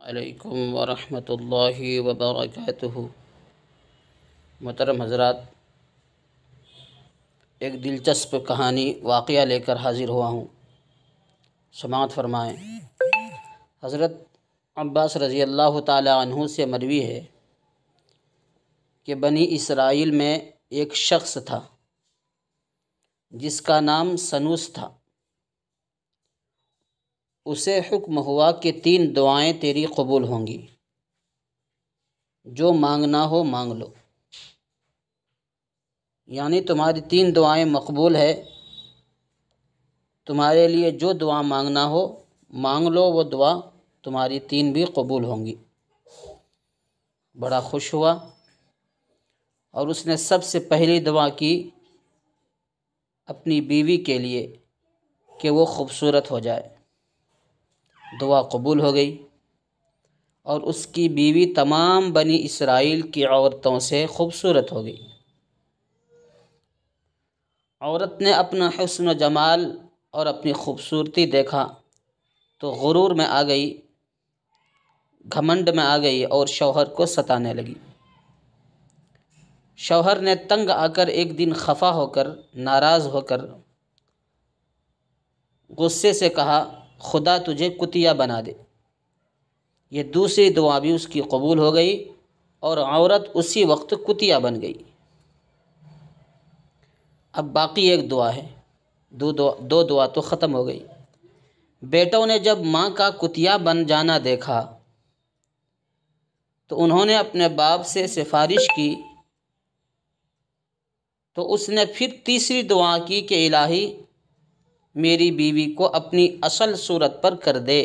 علیکم ورحمۃ اللہ وبرکاتہ۔ محترم حضرات، ایک دلچسپ کہانی واقعہ لے کر حاضر ہوا ہوں، سماعت فرمائیں۔ حضرت عباس رضی اللہ تعالی عنہ سے مروی ہے کہ بنی اسرائیل میں ایک شخص تھا جس کا نام سنوس تھا۔ اسے حکم ہوا کہ 3 دعائیں تیری قبول ہوں گی، جو مانگنا ہو مانگ لو، یعنی تمہاری 3 دعائیں مقبول ہے، تمہارے لیے جو دعا مانگنا ہو مانگ لو، وہ دعا تمہاری 3 بھی قبول ہوں گی۔ بڑا خوش ہوا اور اس نے سب سے پہلی دعا کی اپنی بیوی کے لیے کہ وہ خوبصورت ہو جائے۔ دعا قبول ہو گئی اور اس کی بیوی تمام بنی اسرائیل کی عورتوں سے خوبصورت ہو گئی۔ عورت نے اپنا حسن و جمال اور اپنی خوبصورتی دیکھا تو غرور میں آ گئی، گھمنڈ میں آ گئی اور شوہر کو ستانے لگی۔ شوہر نے تنگ آ کر ایک دن خفا ہو کر، ناراض ہو کر غصے سے کہا، خدا تجھے کتیا بنا دے۔ یہ دوسری دعا بھی اس کی قبول ہو گئی اور عورت اسی وقت کتیا بن گئی۔ اب باقی ایک دعا ہے، دو دعا تو ختم ہو گئی۔ بیٹوں نے جب ماں کا کتیا بن جانا دیکھا تو انہوں نے اپنے باپ سے سفارش کی، تو اس نے پھر تیسری دعا کی کہ الہی میری بیوی کو اپنی اصل صورت پر کر دے۔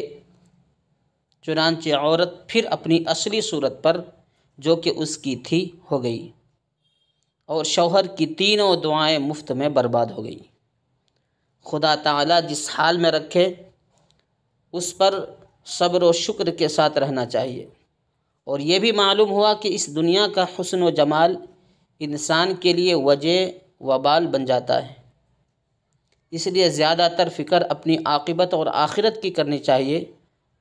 چنانچہ عورت پھر اپنی اصلی صورت پر جو کہ اس کی تھی ہو گئی اور شوہر کی تینوں دعائیں مفت میں برباد ہو گئی۔ خدا تعالیٰ جس حال میں رکھے اس پر صبر و شکر کے ساتھ رہنا چاہیے۔ اور یہ بھی معلوم ہوا کہ اس دنیا کا حسن و جمال انسان کے لیے وجہ وبال بن جاتا ہے، اس لیے زیادہ تر فکر اپنی عاقبت اور آخرت کی کرنی چاہیے،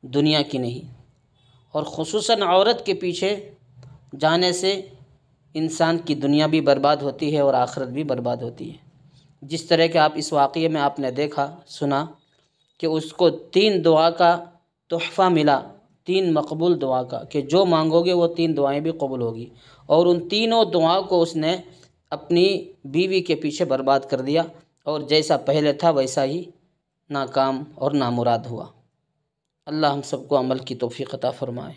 دنیا کی نہیں۔ اور خصوصاً عورت کے پیچھے جانے سے انسان کی دنیا بھی برباد ہوتی ہے اور آخرت بھی برباد ہوتی ہے۔ جس طرح کہ آپ اس واقعے میں آپ نے دیکھا سنا کہ اس کو 3 دعا کا تحفہ ملا، 3 مقبول دعا کا، کہ جو مانگو گے وہ 3 دعائیں بھی قبول ہوگی، اور ان تینوں دعا کو اس نے اپنی بیوی کے پیچھے برباد کر دیا اور جیسا پہلے تھا ویسا ہی ناکام اور نامراد ہوا۔ اللہ ہم سب کو عمل کی توفیق عطا فرمائے۔